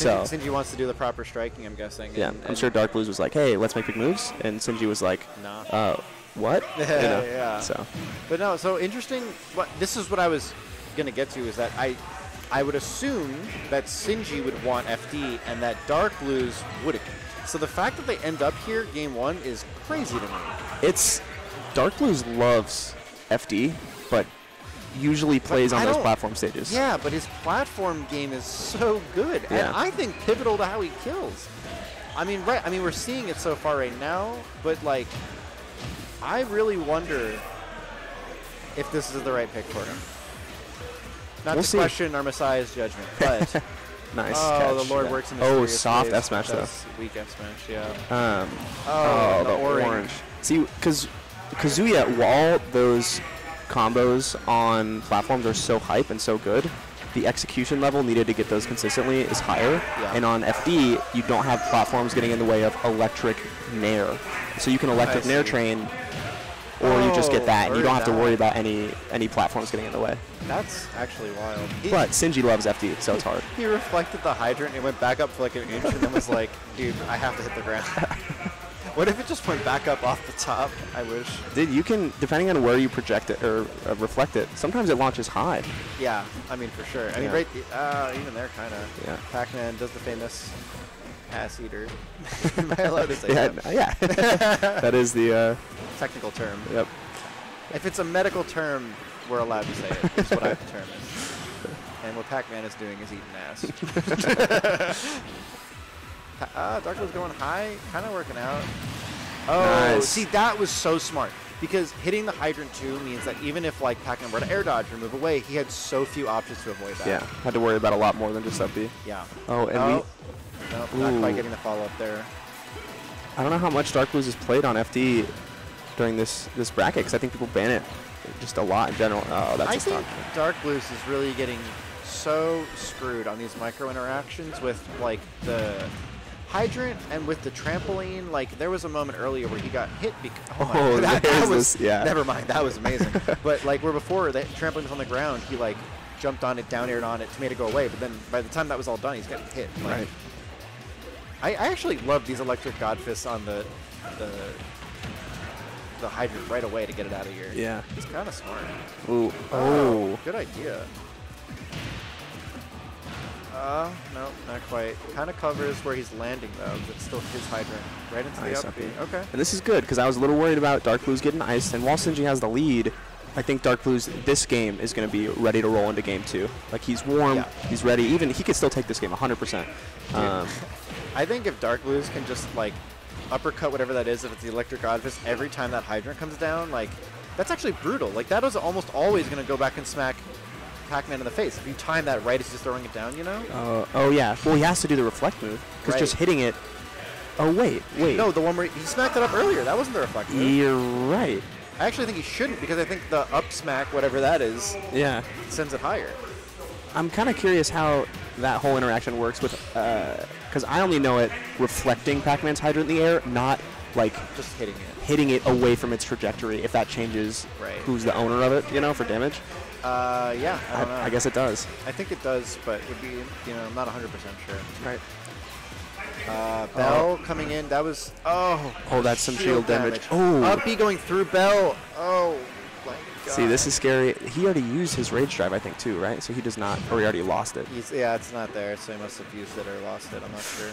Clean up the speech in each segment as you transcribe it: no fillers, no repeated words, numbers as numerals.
So Sinji wants to do the proper striking, I'm guessing. Yeah, and I'm sure DarkBlues was like, hey, let's make big moves. And Sinji was like, nah. What? Yeah. So. But no, so interesting. This is what I was going to get to, is that I would assume that Sinji would want FD and that DarkBlues wouldn't. So the fact that they end up here game 1 is crazy to me. It's DarkBlues loves FD, but usually plays on those platform stages. Yeah, but his platform game is so good, and I think pivotal to how he kills. I mean, we're seeing it so far right now, but like, I really wonder if this is the right pick for him. Not to question our Messiah's judgment, but nice. Oh, the Lord works in mysterious ways. Soft F smash though. Weak F smash, yeah. The orange. See, because Kazuya, while those combos on platforms are so hype and so good, the execution level needed to get those consistently is higher. Yeah. And on FD, you don't have platforms getting in the way of electric nair. So you can electric nair train, or you just get that, and you don't have to worry about any platforms getting in the way. That's actually wild. But Sinji loves FD, so it's hard. He reflected the hydrant and went back up for like an inch and then was like, dude, I have to hit the ground. What if it just went back up off the top? I wish. Dude, you can, depending on where you project it or reflect it, sometimes it launches high. Yeah, I mean, for sure. I mean, even there, kind of. Yeah. Pac-Man does the famous ass eater. Am I allowed to say that? Yeah. That is the technical term. Yep. If it's a medical term, we're allowed to say it. That's what I've determined. And what Pac-Man is doing is eating ass. DarkBlues going high, kind of working out. Oh, nice. See, that was so smart. Because hitting the hydrant too means that even if like Pac-Man were to air dodge or move away, he had so few options to avoid that. Yeah, had to worry about a lot more than just up B. Yeah. Oh, and nope, not quite getting the follow-up there. I don't know how much DarkBlues has played on FD during this bracket, because I think people ban it just a lot in general. Oh, that's I think DarkBlues is really getting so screwed on these micro interactions with like the hydrant and with the trampoline. Like, there was a moment earlier where he got hit because that was never mind, that was amazing. But like, where before the trampoline was on the ground, he like jumped on it, down aired on it, made it go away, but then by the time that was all done, he's getting hit. Like, right. I actually love these electric god fists on the hydrant right away to get it out of here. Yeah, it's kind of smart. Ooh. Oh, good idea. No, not quite. Kind of covers where he's landing, though. It's still his hydrant. Right into the up B. Okay. And this is good, because I was a little worried about DarkBlues getting iced. And while Sinji has the lead, I think DarkBlues, this game, is going to be ready to roll into game 2. Like, he's warm. He's ready. Even he could still take this game 100%. I think if DarkBlues can just, like, uppercut whatever that is, if it's the electric god fist, every time that hydrant comes down, like, that's actually brutal. Like, that was almost always going to go back and smack Pac-Man in the face. If you time that right, it's just throwing it down, you know? Oh, yeah. Well, he has to do the reflect move, because just hitting it... Oh, wait. No, the one where he smacked it up earlier. That wasn't the reflect move. You're right. I actually think he shouldn't, because I think the up smack, whatever that is, sends it higher. I'm kind of curious how that whole interaction works with... because I only know it reflecting Pac-Man's hydrant in the air, not, like... Just hitting it. Hitting it away from its trajectory, if that changes who's the owner of it, you know, for damage. Yeah, I don't know. I guess it does. I think it does, but would be, you know, I'm not 100% sure. Right. Bell coming in. That was, oh, that's some shield damage. Oh. Up B going through Bell. Oh, my God. See, this is scary. He already used his rage drive, I think, too, right? So he does not, or he already lost it. Yeah, it's not there, so he must have used it or lost it. I'm not sure.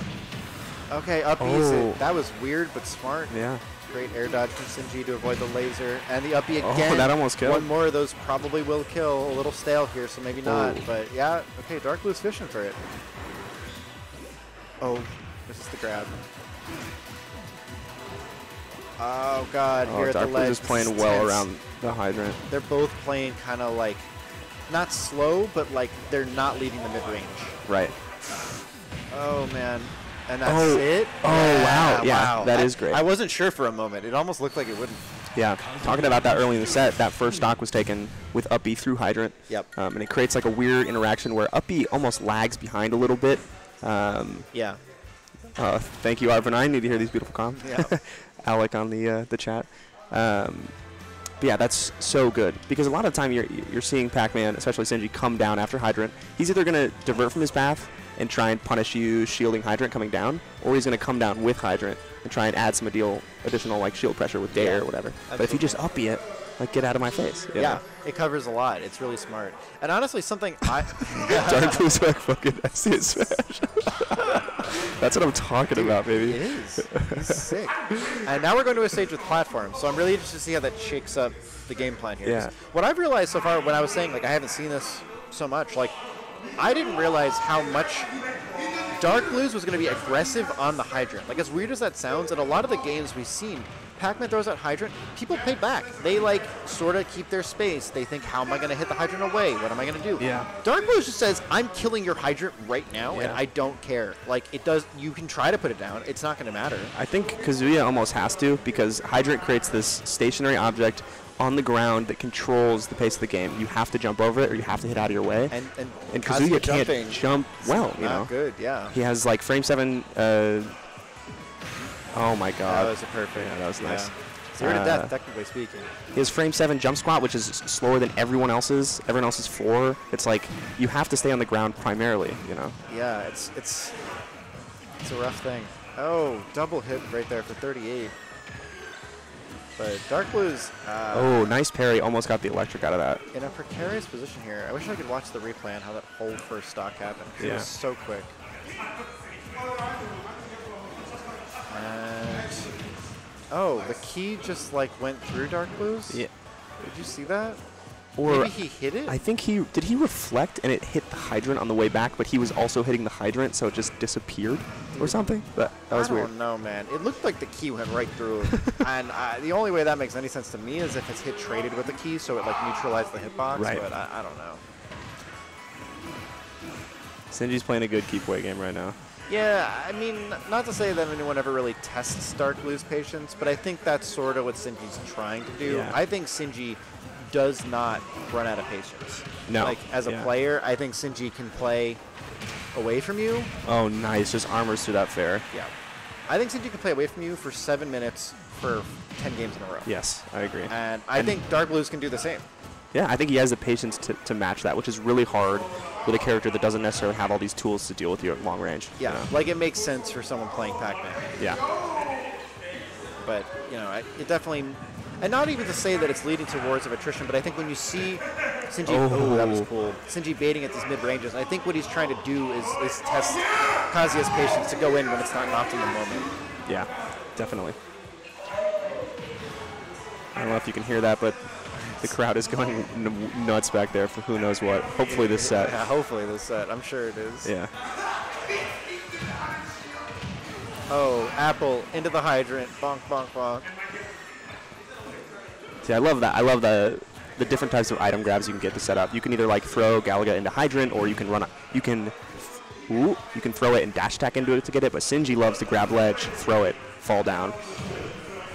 Okay, up B's it. That was weird, but smart. Yeah. Great air dodge from Sinji to avoid the laser. And the up B again. Oh, that almost killed. One more of those probably will kill. A little stale here, so maybe not. But yeah, okay, DarkBlues fishing for it. Oh, this is the grab. Oh, God, here at the ledge. DarkBlues is playing well around the hydrant. They're both playing kind of like, not slow, but like they're not leaving the mid-range. Right. Oh, man. And that's it? Oh, wow. Yeah, that is great. I wasn't sure for a moment. It almost looked like it wouldn't. Yeah, talking about that early in the set, that first stock was taken with up B through hydrant. Yep. And it creates like a weird interaction where up B almost lags behind a little bit. Yeah. Thank you, Arvin. I need to hear these beautiful comments. Yeah. Alec on the chat. But yeah, that's so good, because a lot of the time you're seeing Pac-Man, especially Sinji, come down after hydrant. He's either going to divert from his path, and try and punish you shielding Hydrant coming down, or he's going to come down with Hydrant and try and add some additional like shield pressure with Dare or whatever. Absolutely. But if you just uppy it, like get out of my face. You know? It covers a lot. It's really smart. And honestly, something I DarkBlues like fucking SC smash. That's what I'm talking about, baby. It is. He's sick. And now we're going to a stage with platforms, so I'm really interested to see how that shakes up the game plan here. Yeah. What I've realized so far, when I was saying like I haven't seen this so much, like I didn't realize how much DarkBlues was going to be aggressive on the Hydrant. Like as weird as that sounds, in a lot of the games we've seen, Pac-Man throws out Hydrant, people pay back. They like sort of keep their space. They think, how am I going to hit the Hydrant away? What am I going to do? Yeah. DarkBlues just says, I'm killing your Hydrant right now, and I don't care. Like it does. You can try to put it down. It's not going to matter. I think Kazuya almost has to, because Hydrant creates this stationary object on the ground that controls the pace of the game. You have to jump over it, or you have to hit out of your way. And Kazuya can't jump well. You know. Good. Yeah. He has like frame 7. Oh my god. That was perfect. Yeah, that was nice. Zero to death, technically speaking. He has frame 7 jump squat, which is slower than everyone else's. Everyone else's 4. It's like you have to stay on the ground primarily, you know. Yeah, it's a rough thing. Oh, double hit right there for 38. But DarkBlues. Oh, nice parry. Almost got the electric out of that. In a precarious position here. I wish I could watch the replay on how that whole first stock happened. Yeah. It was so quick. And oh, the key just like went through DarkBlues? Yeah. Did you see that? Or maybe he hit it? I think he reflect and it hit the Hydrant on the way back, but he was also hitting the Hydrant, so it just disappeared or something. That was weird. I don't know, man. It looked like the key went right through him. And the only way that makes any sense to me is if it's hit traded with the key, so it like neutralized the hitbox. Right. But I don't know. Sinji's playing a good keep away game right now. Yeah, I mean, not to say that anyone ever really tests DarkBlues patience, but I think that's sort of what Sinji's trying to do. Yeah. I think Sinji does not run out of patience. No. Like, as a player, I think Sinji can play away from you. Oh, nice. Just armors through that fair. Yeah. I think Sinji can play away from you for 7 minutes for 10 games in a row. Yes, I agree. And I think DarkBlues can do the same. Yeah, I think he has the patience to match that, which is really hard with a character that doesn't necessarily have all these tools to deal with you at long range. Yeah, you know? like it makes sense for someone playing Pac-Man. Yeah. But, you know, it definitely... And not even to say that it's leading towards of attrition, but I think when you see Sinji... Oh, that was cool. Sinji baiting at these mid-ranges, I think what he's trying to do is test Kazuya's patience to go in when it's not an optimum moment. Yeah, definitely. I don't know if you can hear that, but the crowd is going nuts back there for who knows what. Hopefully this set. Yeah, hopefully this set. I'm sure it is. Yeah. Oh, Apple into the Hydrant. Bonk, bonk, bonk. See, I love that. I love the different types of item grabs you can get to set up. You can either like throw Galaga into Hydrant, or you can run. You can throw it and dash attack into it to get it. But Sinji loves to grab ledge, throw it, fall down.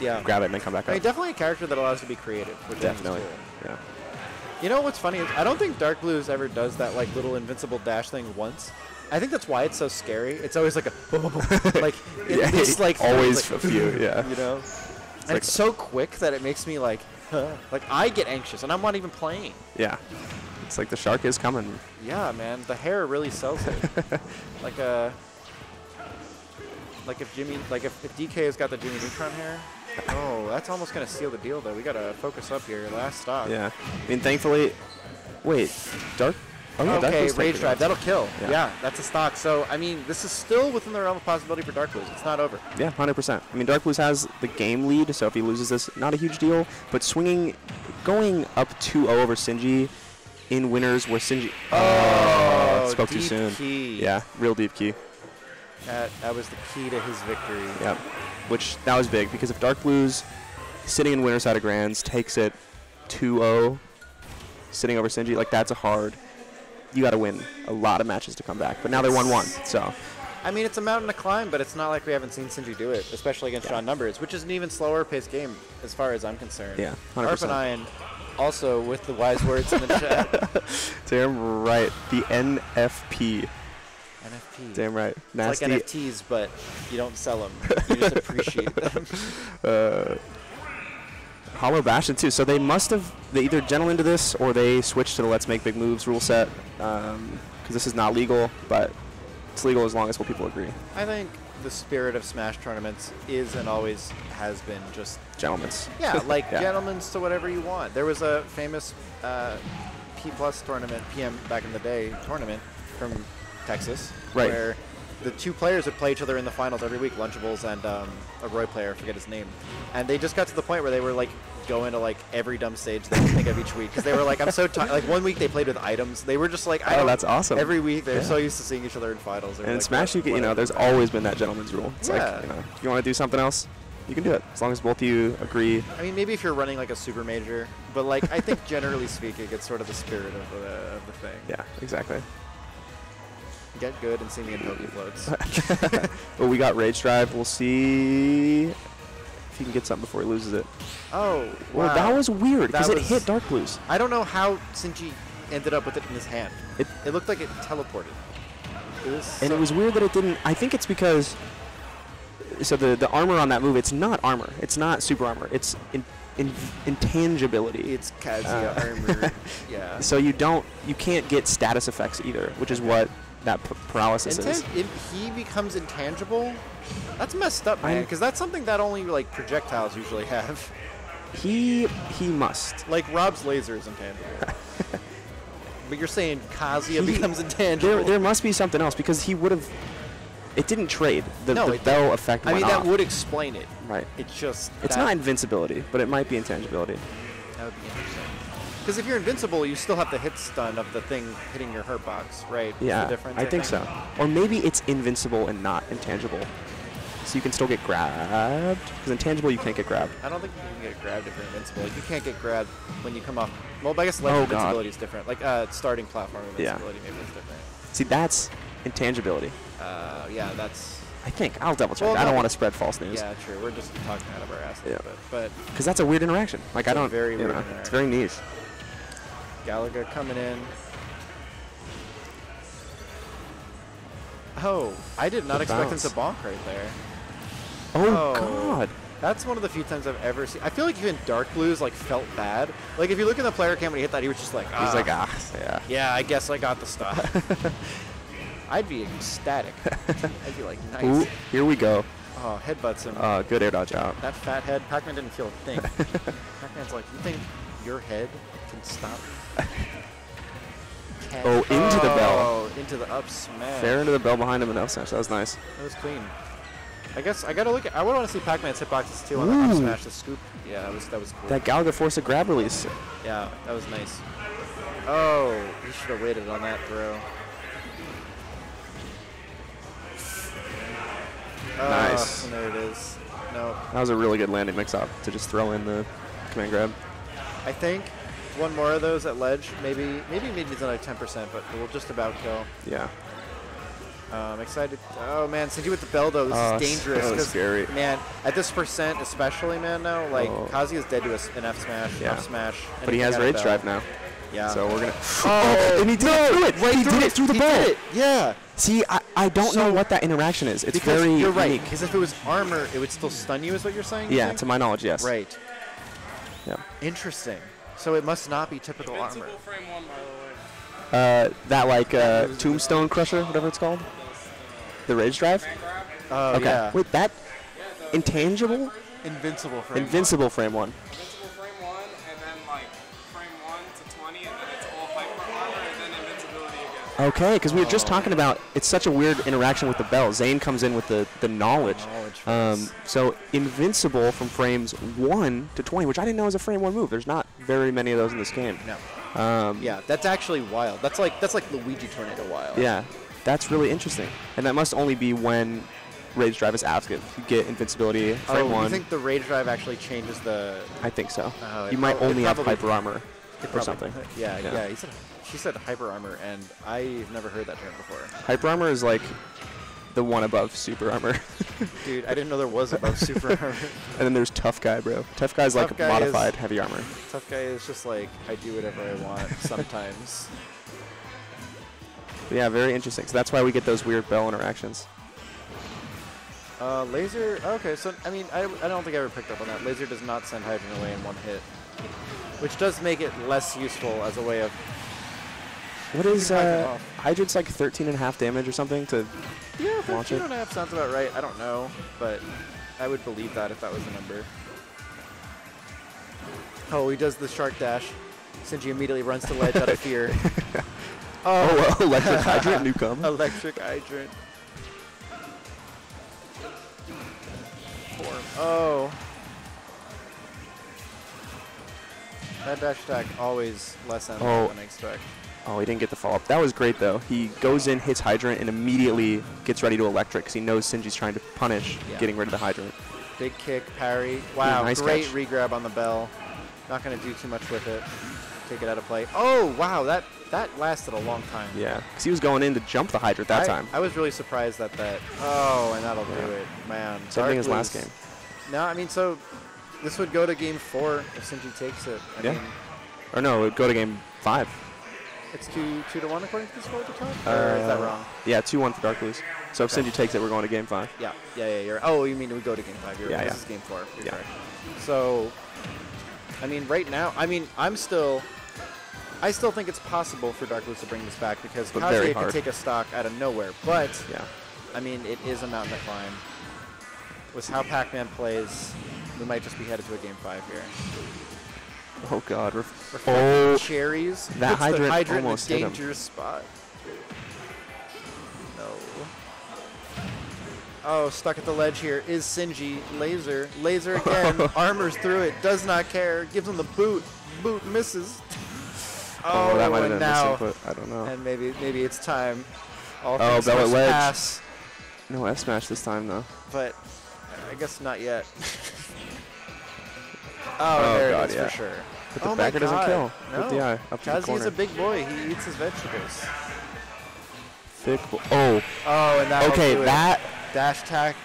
Yeah. Grab it and then come back up. Definitely a character that allows you to be creative. Which Definitely. Is cool. Yeah. You know what's funny is I don't think DarkBlues ever does that like little invincible dash thing once. I think that's why it's so scary. It's always like a like it's like always like, a few. Yeah. You know. And it's so quick that it makes me like I get anxious and I'm not even playing. Yeah. It's like the shark is coming. Yeah, man. The hair really sells it. Like if DK has got the Jimmy Neutron hair. Oh, that's almost going to seal the deal, though. We got to focus up here. Last stock. Yeah. I mean, thankfully... Wait. Dark? Oh, yeah, okay, Rage Drive. That'll kill. Yeah, that's a stock. So, I mean, this is still within the realm of possibility for DarkBlues. It's not over. Yeah, 100%. I mean, DarkBlues has the game lead, so if he loses this, not a huge deal. But going up 2-0 over Sinji in winners where Sinji... Oh, spoke too soon. Key. Yeah, real deep key. That was the key to his victory. Yep. Which, that was big, because if DarkBlues, sitting in winner's side of Grands, takes it 2-0, sitting over Sinji, like, that's a hard... You got to win a lot of matches to come back. But now they're 1-1, so... I mean, it's a mountain to climb, but it's not like we haven't seen Sinji do it, especially against John Numbers, which is an even slower paced game as far as I'm concerned. Yeah, 100%. Arpanian also with the wise words in the chat. Damn right. The NFP. NFP. Damn right. Nasty. It's like NFTs, but you don't sell them. You just appreciate them. Hollow Bastion too. So they must have either gentled into this or they switched to the Let's Make Big Moves rule set because this is not legal. But It's legal as long as people agree. I think the spirit of Smash tournaments is and always has been just Gentlemen's. yeah, like Yeah. gentlemen's to whatever you want. There was a famous P+ tournament, PM back in the day tournament from Texas, Right. where the two players would play each other in the finals every week, Lunchables and a Roy player, I forget his name. And they just got to the point where they were like going to like every dumb stage they could think of each week because they were like, I'm so tired. Like one week they played with items. They were just like, I Oh, don't. that's awesome. Every week they're Yeah. so used to seeing each other in finals. And in like, Smash, you know, there's whatever. always been that gentleman's rule. It's Yeah. like, you know, if you want to do something else, you can do it as long as both of you agree. I mean, maybe if you're running like a super major, but like I think generally speaking, it's sort of the spirit of the thing. Yeah, exactly. Get good and see me in Poke floats. Well, we got Rage Drive. We'll see if he can get something before he loses it. Oh, Well, wow. that was weird because That it was- hit DarkBlues. I don't know how Sinji ended up with it in his hand. It- It looked like it teleported. It was And so- it was weird that it didn't. I think it's because. So the armor on that move, it's not armor. It's not super armor. It's intangibility. It's Kazuya armor. Yeah. So you can't get status effects either, which is what that paralysis is. If he becomes intangible, that's messed up, man. I'm- Because that's something that only like projectiles usually have. He must. Like Rob's laser is intangible. But you're saying Kazuya becomes intangible. There must be something else because he would have. It didn't trade. The No, the it bell didn't. effect I went mean, that off. would explain it. Right. It's just It's that, not invincibility, but it might be intangibility. That would be interesting. Because if you're invincible, you still have the hit stun of the thing hitting your hurt box, right? Is Yeah, the difference, I think so. Or maybe it's invincible and not intangible. So you can still get grabbed. Because intangible, you can't get grabbed. I don't think you can get grabbed if you're invincible. Like, you can't get grabbed when you come off. Well, I guess ledge Oh, invincibility is different. Like starting platform Yeah. invincibility maybe is different. See, that's intangibility. Yeah, that's. I think. I'll double check. Well, I don't no. want to spread false news. Yeah, true. We're just talking out of our asses. Yeah. But Because that's a weird interaction. Like, I It's a don't. very you weird know, interaction. It's very niche. Galaga coming in. Oh, I did not The expect him bounce. to bonk right there. Oh, Oh. God. That's one of the few times I've ever seen. I feel like even DarkBlues like felt bad. Like if you look in the player cam when he hit that, he was just like, ah. He's like, yeah. Yeah, I guess I got the stuff. I'd be ecstatic. I'd be like, nice. Ooh, here we go. Oh, headbutts him. Good air dodge out. That fat head. Pac-Man didn't feel a thing. Pac-Man's like, you think your head can stop? Oh, into the bell. Oh, into the up smash. Fair into the bell behind him and up smash. That was nice. That was clean. I guess I gotta look at. I would want to see Pac-Man's hitboxes too on the up Ooh. smash, the scoop. Yeah, that was cool. That Galaga forced a grab release. Yeah, that was nice. Oh, he should have waited on that throw. Nice. And there it is. No, That was a really good landing mix-up to just throw in the command grab. I think one more of those at ledge, maybe it's another 10%, but we'll just about kill. Yeah. I'm excited. Oh man, Sinji with the bell though, this Oh, is dangerous. that was 'cause, scary. Man, at this percent especially, man, now, like, Oh. Kazuya's dead to an F smash, Yeah. up smash. But he has anything rage at a drive bell. now. Yeah. So we're gonna. Oh, and he did it through it. Right he did it through the he bell. did it. Yeah. See, I don't know So- what that interaction is. It's Because very you're right. unique. Because if it was armor, it would still stun you, is what you're saying? you Yeah, think? to my knowledge, yes. Right. Yeah. Interesting. So it must not be typical armor. Invincible frame 1, by the way. That like Tombstone Crusher, whatever it's called. The rage drive. Fan grab. Oh Okay. yeah. Wait, that intangible, Invincible for invincible frame one. Invincible frame 1, and then like frame 1 to 20, and then it's all hyper armor, and then invincibility again. Okay, because we were just talking about it's such a weird interaction with the bell. Zane comes in with the knowledge. So invincible from frames 1 to 20, which I didn't know was a frame 1 move. There's not very many of those in this game. No. Yeah, that's actually wild. That's like Luigi Tornado wild. Yeah, that's really interesting. And that must only be when Rage Drive is active. You get invincibility frame Oh, 1. you think the rage drive actually changes the? I think so. Oh, it You might prob- it only have probably- hyper armor or Probably- something. Yeah, Yeah. yeah. She said hyper armor, and I've never heard that term before. Hyper armor is like the one above super armor. Dude, I didn't know there was above super armor. And then there's tough guy, bro. Tough guy's Tough like guy modified is- heavy armor. Tough guy is just like, I do whatever I want sometimes. But yeah, very interesting. So that's why we get those weird bell interactions. Laser, okay, so, I mean, I don't think I ever picked up on that. Laser does not send Hydrogen away in one hit, which does make it less useful as a way of What is can hack him off. Hydrant's like 13.5 damage or something to Yeah, launch it? 13.5 sounds about right. I don't know, but I would believe that if that was the number. Oh, he does the shark dash. Sinji immediately runs to ledge out of fear. Oh, well, electric hydrant, Newcomb. Electric hydrant. Oh. That dash attack always less than I expect. Oh, he didn't get the follow-up. That was great, though. He goes in, hits hydrant, and immediately gets ready to electric because he knows Sinji's trying to punish getting rid of the hydrant. Big kick, parry. Wow, nice great catch. regrab on the bell. Not going to do too much with it. Take it out of play. Oh, wow, that lasted a long time. Yeah, because he was going in to jump the hydrant that time. I was really surprised that Oh, and that'll do it. Man. Same thing as last game. No, I mean, so this would go to game 4 if Sinji takes it. I mean, Or no, it would go to game 5. it's 2-1 according to the score at the top? Or is that wrong? Yeah, 2-1 for DarkBlues. So if Sinji takes it, we're going to game 5. Yeah. Oh, you mean we go to game 5. You're right. This is game 4. You're correct. So, I mean, right now, I still think it's possible for DarkBlues to bring this back because Kazuya can take a stock out of nowhere. But, I mean, it is a mountain to climb. With how Pac-Man plays, we might just be headed to a game 5 here. Oh, God. Reflecting cherries. That Puts the hydrant almost in a hit him. dangerous spot. No. Oh, stuck at the ledge here is Sinji. Laser. Laser again. Armors through it. Does not care. Gives him the boot. Boot misses. Oh, that might have and been now, missing, but I don't know. And maybe it's time. All Oh, things bell at must ledge. pass, No F smash this time, though. but I guess not yet. There God, it is for sure. But the my backer doesn't God. kill. No. With the eye up to the Kazuya's corner. a big boy. He eats his vegetables. Thick oh, And that okay, that dash attack.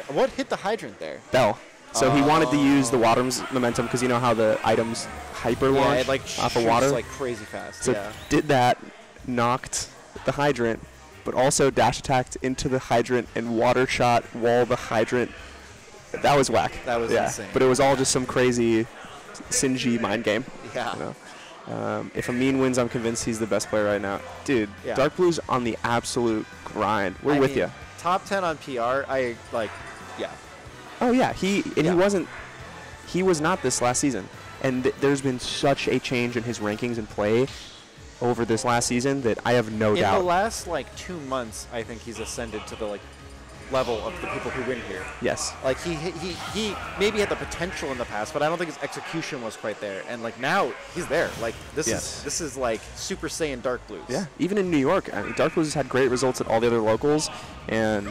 What hit the hydrant there? bell. So he wanted to use the water's momentum because you know how the items hyper launch it like off of shoots water. like crazy fast. So did that, knocked the hydrant, but also dash attacked into the hydrant and water shot wall the hydrant. That was whack. That was insane. But it was all just some crazy Sinji mind game. Yeah. You know? If Amin wins, I'm convinced he's the best player right now. Dude, Yeah. DarkBlues on the absolute grind. We're with you. Top 10 on PR. Oh yeah, he was not this last season, and there's been such a change in his rankings and play over this last season that I have no doubt. In the last 2 months, I think he's ascended to the level of the people who win here. Yes. He maybe had the potential in the past, but I don't think his execution was quite there. And now he's there. This is like Super Saiyan DarkBlues. Yeah. Even in New York, DarkBlues has had great results at all the other locals, and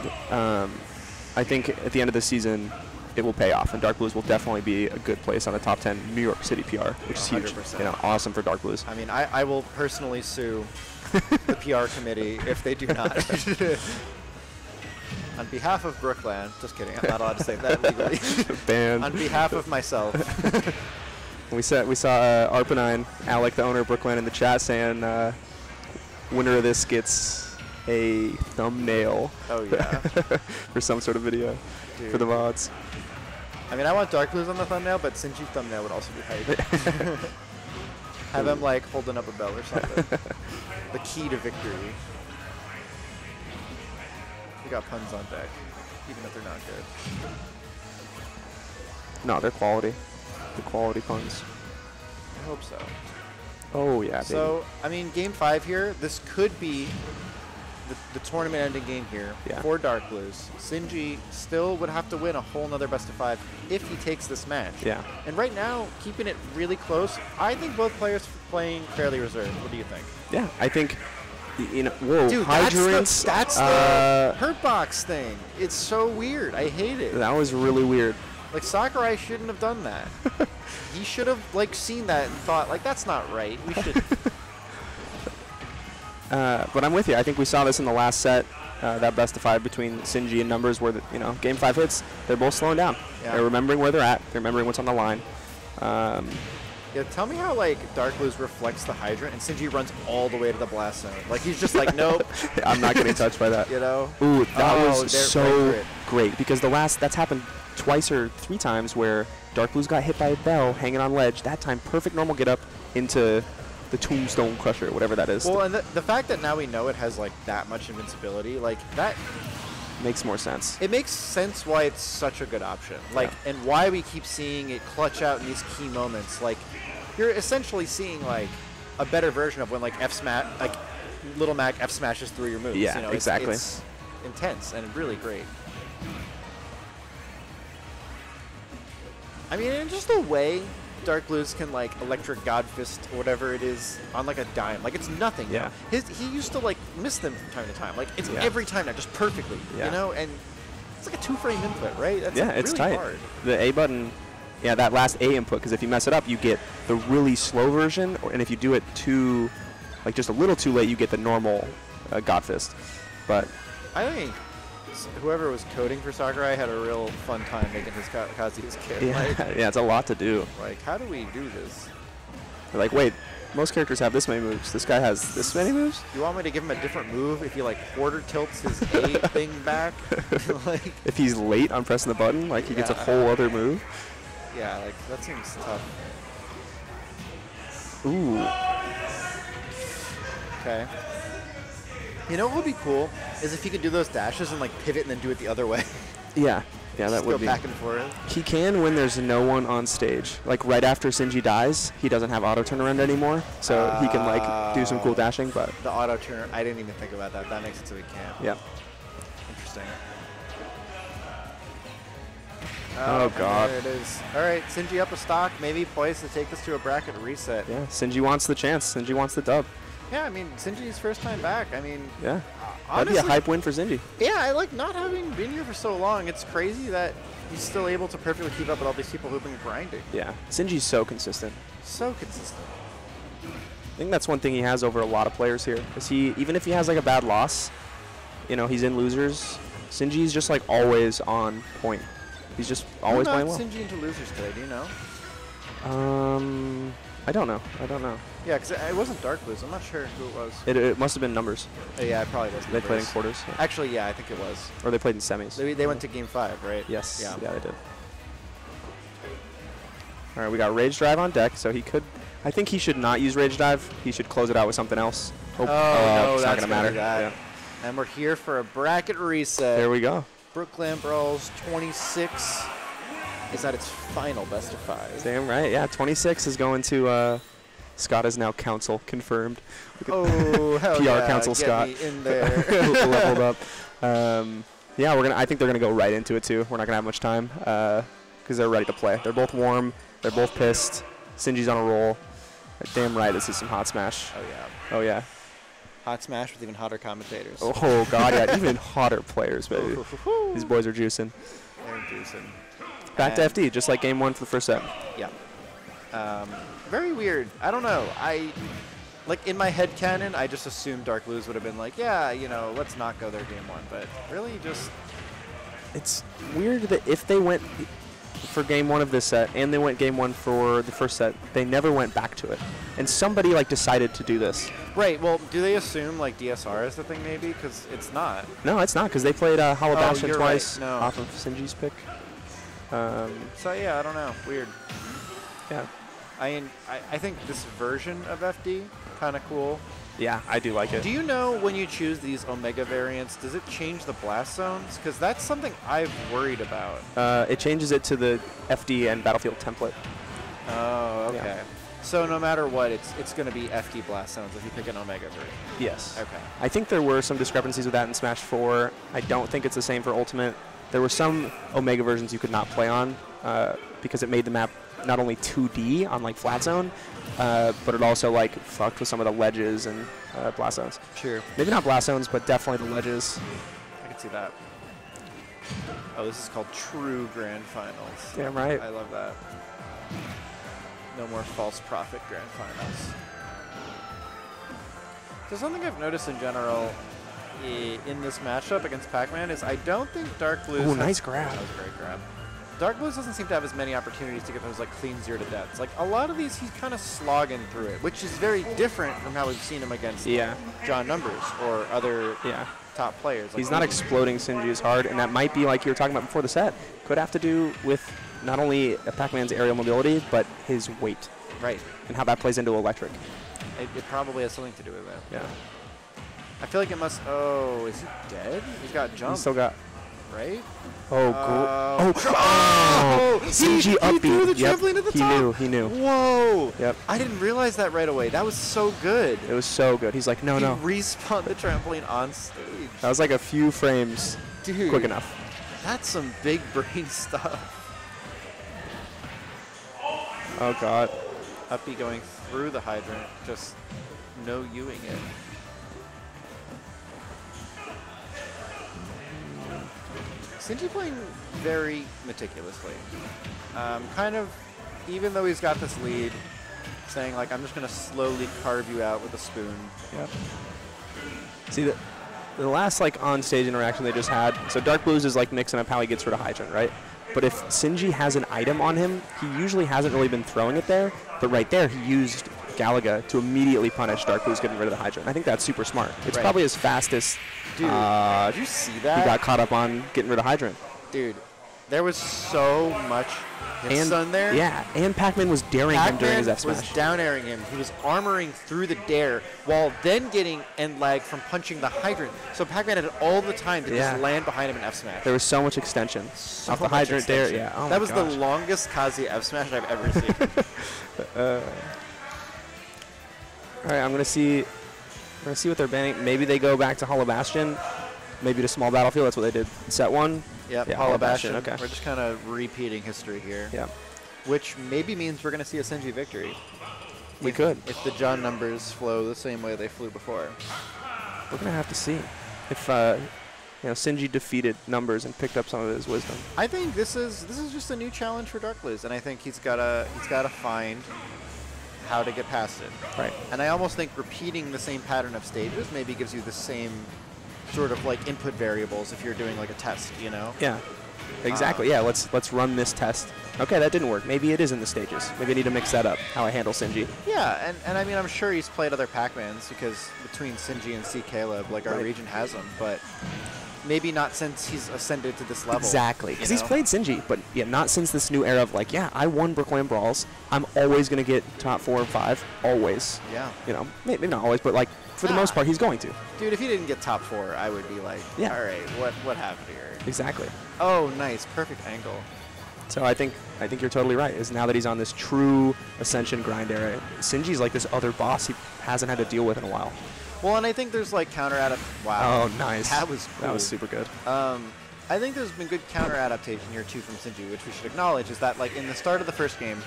I think at the end of the season, it will pay off, and DarkBlues will definitely be a good place on the top 10 New York City PR, which is huge. 100%. Awesome for DarkBlues. I mean, I will personally sue the PR committee if they do not. On behalf of BrookLAN, just kidding, I'm not allowed to say that legally. Banned. On behalf of myself. We saw Arpanine, Alec, the owner of BrookLAN, in the chat saying winner of this gets a thumbnail. Oh yeah. For some sort of video. Dude. For the mods. I mean, I want DarkBlues on the thumbnail, but Sinji thumbnail would also be hype. Have him holding up a bell or something. The key to victory. We got puns on deck, even if they're not good. No, they're quality. The quality puns. I hope so. Oh yeah. Baby. So I mean, game 5 here. This could be the tournament-ending game here for DarkBlues. Sinji still would have to win a whole nother best of 5 if he takes this match. Yeah. And right now, keeping it really close, I think both players playing fairly reserved. What do you think? Yeah, I think. Whoa, dude, hydrants. That's the hurt box thing. It's so weird. I hate it. That was really weird. Sakurai shouldn't have done that. He should have seen that and thought that's not right. We should. But I'm with you. I think we saw this in the last set, that best of 5 between Sinji and Numbers, where game 5 hits. They're both slowing down. Yeah. They're remembering where they're at. They're remembering what's on the line. Yeah, tell me how DarkBlues reflects the hydrant and Sinji runs all the way to the blast zone. He's just nope. I'm not getting touched by that. Ooh, that was so great because that's happened twice or 3 times where DarkBlues got hit by a bell hanging on ledge. That time, perfect normal get up into the Tombstone Crusher, whatever that is. Well, and the fact that now we know it has like that much invincibility, like that makes more sense. It makes sense why it's such a good option. Like, and why we keep seeing it clutch out in these key moments. Like, you're essentially seeing like a better version of when like Little Mac F smashes through your moves. Yeah, you know, exactly. It's intense and really great. I mean, in just the way DarkBlues can like electric God Fist or whatever it is on like a dime. Like it's nothing. Yeah. He used to like miss them from time to time. Like it's every time now, just perfectly. Yeah. You know, and it's like a 2-frame input, right? That's it's really tight. hard. The A button, yeah, that last A input, because if you mess it up, you get the really slow version, and if you do it too, like just a little too late, you get the normal God Fist. But I think whoever was coding for Sakurai had a real fun time making his Kazuya's kit. yeah, Like, yeah, it's a lot to do. like, how do we do this? They're like, wait, most characters have this many moves. This guy has this many moves? You want me to give him a different move if he like quarter tilts his A thing back? Like, If he's late on pressing the button, like he gets a whole other move. yeah, like that seems tough. Ooh. Okay. You know what would be cool is if he could do those dashes and like pivot and then do it the other way. Yeah, yeah, that Just would go be. back and forth. He can when there's no one on stage. Like right after Sinji dies, he doesn't have auto turnaround anymore, so he can like do some cool dashing. But The auto turn, I didn't even think about that. That makes it so he can't. yeah. Interesting. Oh, God. There it is. All right, Sinji up a stock, maybe poised to take this to a bracket reset. Yeah, Sinji wants the chance. Sinji wants the dub. Yeah, I mean, Sinji's first time back. I mean, Yeah. honestly, That'd be a hype win for Sinji. yeah, I like not having been here for so long. It's crazy that he's still able to perfectly keep up with all these people who've been grinding. Yeah. Sinji's so consistent. So consistent. I think that's one thing he has over a lot of players here. Is he, even if he has like a bad loss, you know, he's in losers, Sinji's just like always on point. He's just always playing well. Sinji into losers today, do you know? I don't know. Yeah, because it wasn't DarkBlues. I'm not sure who it was. It must have been numbers. Yeah, it probably was. They played in numbers. quarters. Actually, yeah, I think it was. Or they played in semis. They went to Game 5, right? Yes. Yeah. Yeah, they did. All right, we got Rage Drive on deck, so he could. I think he should not use Rage Dive. He should close it out with something else. Oh, no, it's not that's gonna matter. that. Yeah. And we're here for a bracket reset. There we go. BrookLAN Brawls 26 is at its final best of 5. Damn right. Yeah, 26 is going to. Scott is now council confirmed. Oh, hell PR yeah. council Get Scott me in there. leveled up. Yeah, I think they're gonna go right into it too. We're not gonna have much time because they're ready to play. They're both warm. They're both pissed. Sinji's on a roll. Damn right, this is some hot smash. Oh, yeah. Oh yeah. Hot smash with even hotter commentators. Oh god, yeah, even hotter players, baby. These boys are juicing. They're juicing. Back to FD, just like game 1 for the first set. Yeah. Very weird. I don't know. Like in my head canon, I just assumed DarkBlues would have been like, yeah, you know, let's not go there game 1. But really, just It's weird that if they went for game 1 of this set and they went game 1 for the first set, they never went back to it. And somebody like decided to do this. right. Well, do they assume like DSR is the thing maybe? Because it's not. No, it's not, because they played Hollow Bastion you're twice right. No. off of Sinji's pick. So yeah, I don't know. Weird. Yeah. I think this version of FD kind of cool. Yeah, I do like it. Do you know when you choose these Omega variants, does it change the blast zones? Because that's something I've worried about. It changes it to the FD and Battlefield template. Oh, okay. Yeah. So no matter what, it's going to be FD blast zones if you pick an Omega variant. Yes. Okay. I think there were some discrepancies with that in Smash 4. I don't think it's the same for Ultimate. There were some Omega versions you could not play on because it made the map not only 2D on like flat zone, but it also like fucked with some of the ledges and blast zones. Sure. Maybe not blast zones, but definitely the ledges. I can see that. Oh, this is called True Grand Finals. Damn right. I love that. No more false prophet Grand Finals. So something I've noticed in general in this matchup against Pac-Man is I don't think DarkBlues. Ooh, nice grab. That was a great grab. DarkBlues doesn't seem to have as many opportunities to get those like clean 0 to deaths. Like a lot of these, he's kind of slogging through it, which is very different from how we've seen him against John Numbers or other top players. Like He's not exploding Sinji as hard, and that might be like you were talking about before the set. Could have to do with not only Pac-Man's aerial mobility, but his weight. Right. And how that plays into electric. It probably has something to do with it. Yeah. I feel like it must. Oh, is he dead? He's got jump. He still got. Right? Oh, cool. Oh, Sinji he threw the Yep. trampoline at the He top. He knew. Whoa. Yep. I didn't realize that right away. That was so good. It was so good. He's like, no, He no. respawned the trampoline on stage. That was like a few frames Dude, quick enough. That's some big brain stuff. Oh, God. Uppy going through the hydrant, just no Ewing it. Sinji playing very meticulously. Kind of, even though he's got this lead, saying like, I'm just going to slowly carve you out with a spoon. Yep. See, the last like on-stage interaction they just had, so DarkBlues is like mixing up how he gets rid of hydrant, right? But if Sinji has an item on him, he usually hasn't really been throwing it there, but right there he used Galaga to immediately punish DarkBlues getting rid of the hydrant. I think that's super smart. It's probably his fastest. Dude, did you see that? He got caught up on getting rid of hydrant. Dude, there was so much sun there. Yeah, and Pac-Man was daring him during his F Pac-Man smash. was down airing him. He was armoring through the dare while then getting end lag from punching the hydrant. So Pac-Man had all the time to just land behind him in F smash. There was so much extension off the hydrant dare. Yeah, oh that was my the gosh. longest Kazuya F smash I've ever seen. All right, I'm gonna see what they're banning. Maybe they go back to Hollow Bastion, maybe to Small Battlefield. That's what they did in set 1. Yep, Yeah, Hollow Bastion. Okay. We're just kind of repeating history here. Yeah. Which maybe means we're going to see a Sinji victory. We could. If the John numbers flow the same way they flew before. We're gonna have to see if Sinji defeated numbers and picked up some of his wisdom. I think this is just a new challenge for DarkBlues, and I think he's gotta find how to get past it. Right. And I almost think repeating the same pattern of stages maybe gives you the same sort of like input variables if you're doing like a test, you know? Yeah. Exactly. Yeah. Let's run this test. Okay, that didn't work. Maybe it is in the stages. Maybe I need to mix that up. How I handle Sinji. Yeah, and I mean I'm sure he's played other Pac-Mans because between Sinji and C. Caleb, like our region has them, but maybe not since he's ascended to this level. Exactly. Because he's played Sinji, but yeah, not since this new era of like, yeah, I won BrookLAN Brawls. I'm always gonna get top 4 or 5. Always. Yeah. You know, maybe not always, but like for the most part, he's going to. Dude, if he didn't get top 4, I would be like, yeah. All right, what happened here? Exactly. Oh, nice, perfect angle. So I think you're totally right. Is now that he's on this true ascension grind era, Sinji's like this other boss he hasn't had to deal with in a while. Well, and I think there's like counter Wow. Oh, nice. That was cool. That was super good. I think there's been good counter adaptation here too from Sinji, which we should acknowledge is that like in the start of the first game,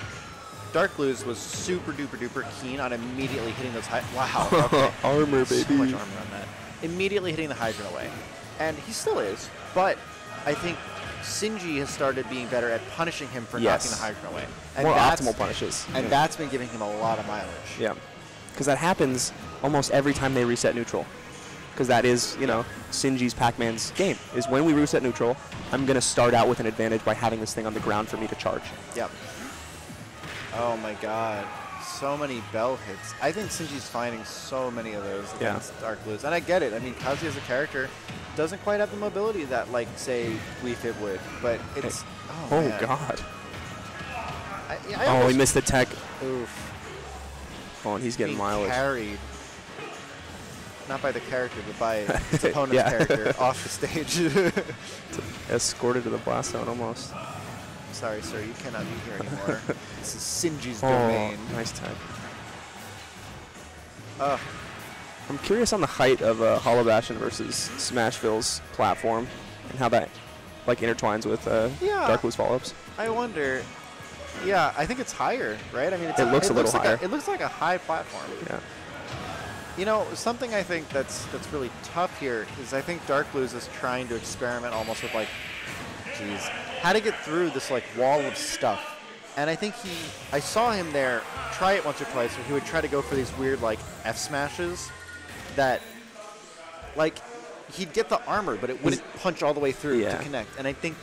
DarkBlues was super duper keen on immediately hitting those Wow. Okay. Armor, baby. So much armor on that. Immediately hitting the hydrant away. And he still is, but I think Sinji has started being better at punishing him for knocking the hydrant away. And more optimal punishes. And that's been giving him a lot of mileage. Yeah. Because that happens almost every time they reset neutral. Because that is, Sinji's Pac-Man's game, is when we reset neutral, I'm going to start out with an advantage by having this thing on the ground for me to charge. Yep. Oh my god. So many bell hits. I think Sinji's finding so many of those against DarkBlues. And I get it. I mean, Kazuya as a character doesn't quite have the mobility that, like, say, Wii Fit would. But it's... Hey. Oh, Oh man. God. I he missed the tech. Oof. Oh, and he's getting Being mileage. carried. Not by the character, but by his opponent's character off the stage. Escorted to the blast zone almost. Sorry, sir, you cannot be here anymore. This is Sinji's domain. Nice tag. I'm curious on the height of Hollow Bastion versus Smashville's platform and how that like intertwines with DarkBlues follow-ups. I wonder. Yeah, I think it's higher, right? I mean, it looks a little higher. It looks like a high platform. Yeah. You know, something I think that's really tough here is I think DarkBlues is trying to experiment almost with like, how to get through this like wall of stuff. And I think I saw him there try it once or twice where he would try to go for these weird like F smashes that like he'd get the armor, but it wouldn't punch all the way through to connect. And I think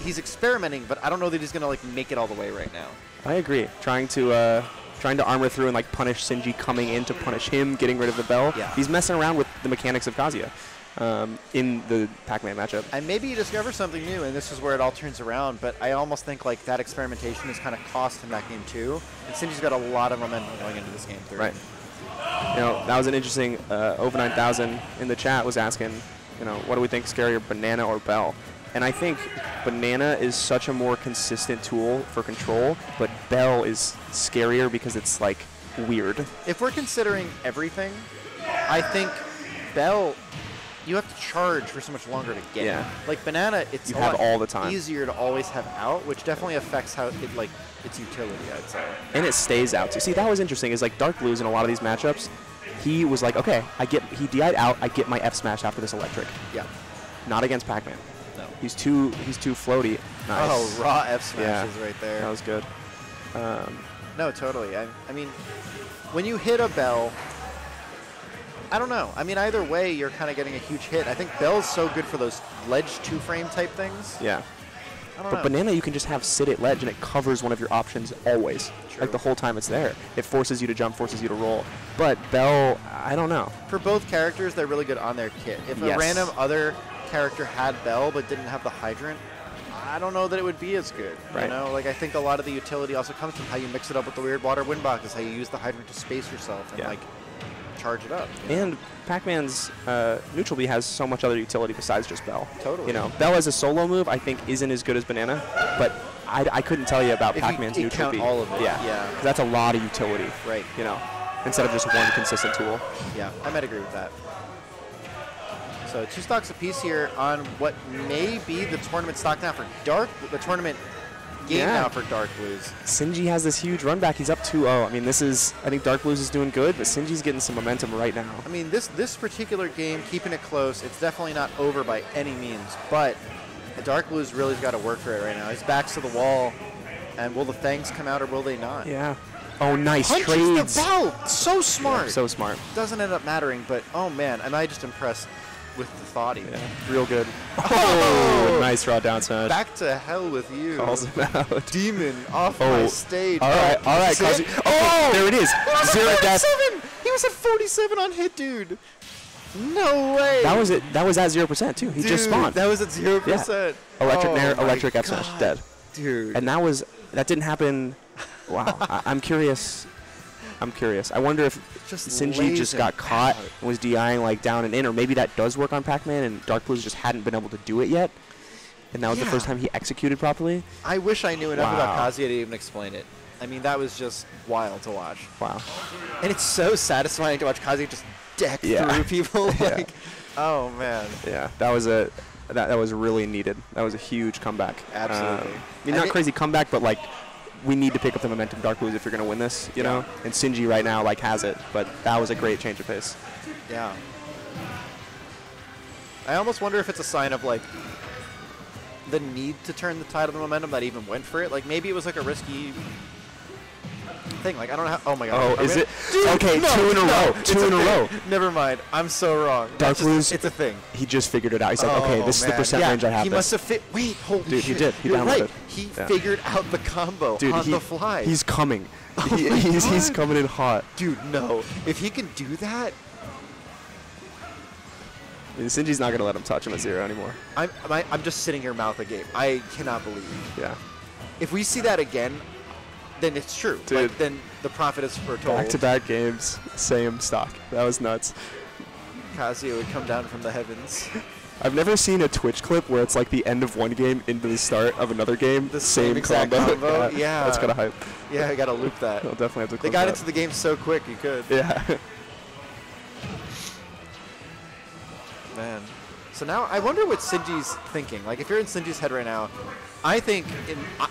he's experimenting, but I don't know that he's going to like make it all the way right now. I agree. Trying to armor through and like punish Sinji coming in to punish him, getting rid of the bell. Yeah. He's messing around with the mechanics of Kazuya in the Pac-Man matchup. And maybe he discovers something new, and this is where it all turns around. But I almost think like that experimentation has kind of cost him that game too. And Sinji's got a lot of momentum going into this game too. Right. You know, that was an interesting. Over 9,000 in the chat was asking, you know, what do we think scarier, Banana or Bell? And I think Banana is such a more consistent tool for control, but Bell is scarier because it's like weird. If we're considering everything, I think Bell, you have to charge for so much longer to get. Yeah. Like Banana, it's You a have lot all the time. easier to always have out, which definitely affects how it like its utility, I'd say. And it stays out too. See, that was interesting. Is like DarkBlues in a lot of these matchups, he was like, okay, he DI'd out. I get my F smash after this electric. Yeah. Not against Pac-Man. No. He's too floaty. Nice. Oh, raw F smashes Yeah. right there. That was good. No, totally. I mean, when you hit a Bell, I don't know. I mean, either way, you're kind of getting a huge hit. I think Bell's so good for those ledge 2-frame type things. Yeah. I don't But know. Banana, you can just have sit at ledge, and it covers one of your options always. True. Like the whole time it's there. It forces you to jump, forces you to roll. But Bell, I don't know. For both characters, they're really good on their kit. If a Yes. random other character had Bell but didn't have the hydrant, I don't know that it would be as good. Right. You know, like I think a lot of the utility also comes from how you mix it up with the weird water wind box, is how you use the hydrant to space yourself and Yeah. like charge it up. you know? And Pac-Man's neutral B has so much other utility besides just Bell. Totally. You know, Bell as a solo move, I think, isn't as good as Banana, but I couldn't tell you about If you- Pac-Man's you neutral count B. all of it, Yeah. yeah. 'Cause that's a lot of utility. Right. You know, instead of just one consistent tool. Yeah, I might agree with that. So 2 stocks apiece here on what may be the tournament stock now for the tournament game Yeah. now for DarkBlues. Sinji has this huge run back. He's up 2-0. I mean, I think DarkBlues is doing good, but Sinji's getting some momentum right now. I mean, this particular game, keeping it close, it's definitely not over by any means, but DarkBlues really's got to work for it right now. His back's to the wall, and will the fangs come out or will they not? Yeah. Oh, nice Punches trades. the bell! So smart! Yeah, so smart. Doesn't end up mattering, but oh man, am I just impressed with the thought even. Yeah, real good. Oh, nice raw down smash. Back to hell with you. Calls him out. Demon off my stage. All right, Kazuya. Oh, there it is. Zero death. He was at 47 on hit, dude. No way. That was it. That was at 0% too. He Dude, just spawned. That was at 0%. Electric Oh nair, my electric F smash, God. dead. Dude. And that didn't happen. Wow. I'm curious. I wonder if Just Sinji just lays got him caught out. and was DIing like down and in, or maybe that does work on Pac-Man and DarkBlues just hadn't been able to do it yet. And that was the Yeah. first time he executed properly. I wish I knew enough about Wow. Kazuya to even explain it. I mean, that was just wild to watch. Wow. And it's so satisfying to watch Kazuya just deck Yeah. through people. Yeah. Like, oh, man. Yeah, that was really needed. That was a huge comeback. Absolutely. I mean, not crazy comeback, but like we need to pick up the momentum, DarkBlues, if you're going to win this, you know? And Sinji right now like has it, but that was a great change of pace. Yeah. I almost wonder if it's a sign of, like, the need to turn the tide of the momentum that even went for it. Like, maybe it was, like, a risky thing. Like, I don't know how. Oh, my God. Oh, Are we is gonna- it? Dude, Okay, no, 2 in a no, row. it's 2 in a thing. row. Never mind. I'm so wrong. That's DarkBlues, just- it's a thing. He just figured it out. He's like, okay, Oh, this is the man. percent Yeah, range I have. He must have fit. Wait, holy Dude, he shit. did. He You're downloaded. right. He Yeah. figured out the combo Dude, on the fly. He's coming. Oh my He's God. coming in hot. Dude, no. If he can do that, I mean, Sinji's not going to let him touch him at 0 anymore. I'm just sitting here mouth agape. I cannot believe. Yeah. If we see that again, then it's true. Dude. Like, then the prophet is foretold. Back-to-back games, same stock. That was nuts. Kazuya would come down from the heavens. I've never seen a Twitch clip where it's like the end of one game into the start of another game. The same exact combo. combo? Yeah. That's kind of hype. Yeah, I gotta loop that. I'll definitely have to They clip got that. into the game so quick, you could. Yeah. Man. So now I wonder what Sinji's thinking. Like, if you're in Sinji's head right now, I think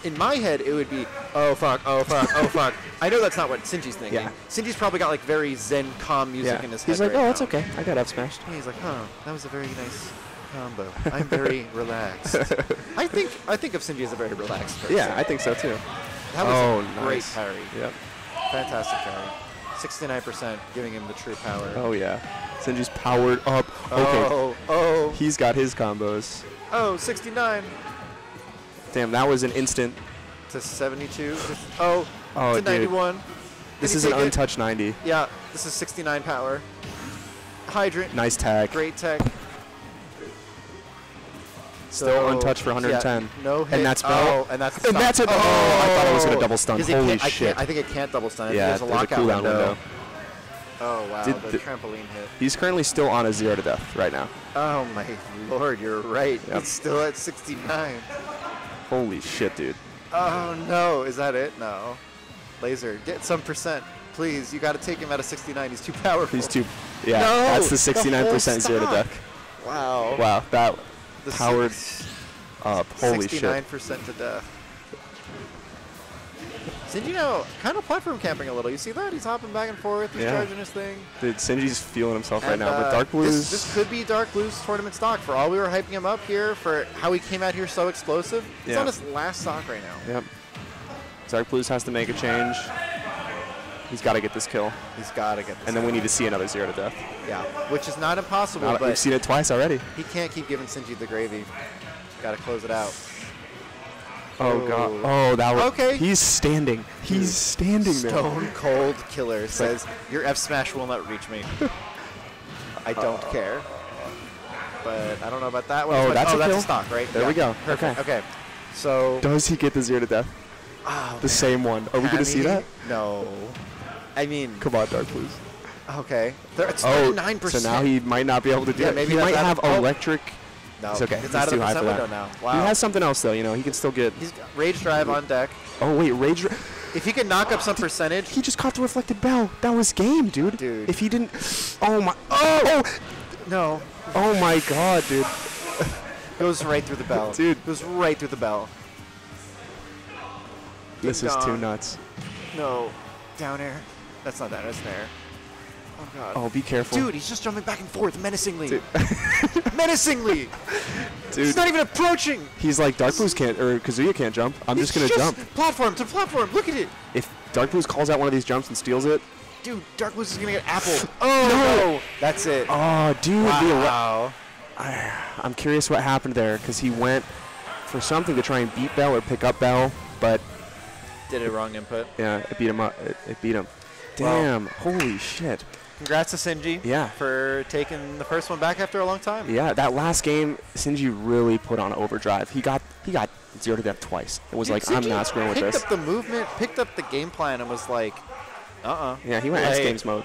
in my head it would be, oh fuck, oh fuck, oh fuck. I know that's not what Sinji's thinking. Yeah. Sinji's probably got like very zen, calm music in his head. He's like, right oh, it's now. okay. I got F smashed. Yeah, he's like, huh, that was a very nice combo. I'm very relaxed. I think of Sinji as a very relaxed person. Yeah, I think so too. That was Oh, a great nice. parry. Yep. Fantastic parry. 69%, giving him the true power. Oh yeah. Sinji's powered up. Okay. Oh, He's got his combos. oh, 69 Damn, that was an instant. to 72. Oh, To dude. 91. This Did is he an take it? untouched 90. Yeah, this is 69 power. Hydrant. Nice tag. Great tech. Still So, untouched for 110. Yeah, no hit. And that's Bell. Oh, and that's the And stop. that's it. Oh, I thought it was going to double stun. 'Cause it Holy can't- shit. I think it can't double stun. Yeah, There's a lockout cooldown window. Oh, wow. The trampoline hit. He's currently still on a 0 to death right now. Oh, my Lord. You're right. Yep. It's still at 69. Holy shit, dude. Oh, no. Is that it? No. Laser, get some percent. Please, you got to take him out of 69. He's too powerful. He's too... Yeah, no, that's the 69% 0 to death. Wow. Wow, that The powered up. Holy shit. 69% to death. Sinji now kind of platform camping a little. You see that? He's hopping back and forth. He's charging his thing. Dude, Sinji's feeling himself right now. But DarkBlues... This could be DarkBlues tournament stock. For all we were hyping him up here for how he came out here so explosive, he's on his last stock right now. Yep. DarkBlues has to make a change. He's got to get this kill. He's got to get this And then we need to see another 0 to death. Yeah, which is not impossible, but we've seen it twice already. He can't keep giving Sinji the gravy. Got to close it out. Oh, God. Oh, that was... Okay. He's standing. He's standing there. Stone Cold Killer says, your F smash will not reach me. I don't care. But I don't know about that one. Oh, that's a that's kill? a stock, right? There we go. Perfect. Okay. So... Does he get the 0 to death? Oh, the same one. Are we going to see that? No. I mean... Come on, DarkBlues. Okay. It's 39%. So now he might not be able to do it. Maybe he might have electric... No, it's okay. It's out of the too high for window that. now. Wow. He has something else, though. You know, he can still get... He's got Rage Drive on deck. Oh, wait. Rage... If he can knock up some percentage... He just caught the reflected bell. That was game, dude. Dude. If he didn't... Oh, my... Oh! No. Oh, my God, dude. Goes right through the bell. Dude. Goes right through the bell. This is too nuts. No. Down air. That's not down air. That's an air. Oh, God. Oh, be careful. Dude, he's just jumping back and forth menacingly. Menacingly. Dude. He's not even approaching. He's like, DarkBlues can't... Or Kazuya can't jump. I'm just going to jump. Platform to platform. Look at it. If DarkBlues calls out one of these jumps and steals it... Dude, DarkBlues is going to get apple. Oh, no. That's it. Oh, dude. Wow. I'm curious what happened there, because he went for something to try and beat Bell or pick up Bell, but... Did a wrong input. Yeah, it beat him up. It beat him. Damn. Holy shit. Congrats to Sinji for taking the first one back after a long time. Yeah, that last game, Sinji really put on overdrive. He got 0 to death twice. It was like, Sinji I'm not screwing with this. Picked up the movement, picked up the game plan, and was like, Yeah, he went X Games mode.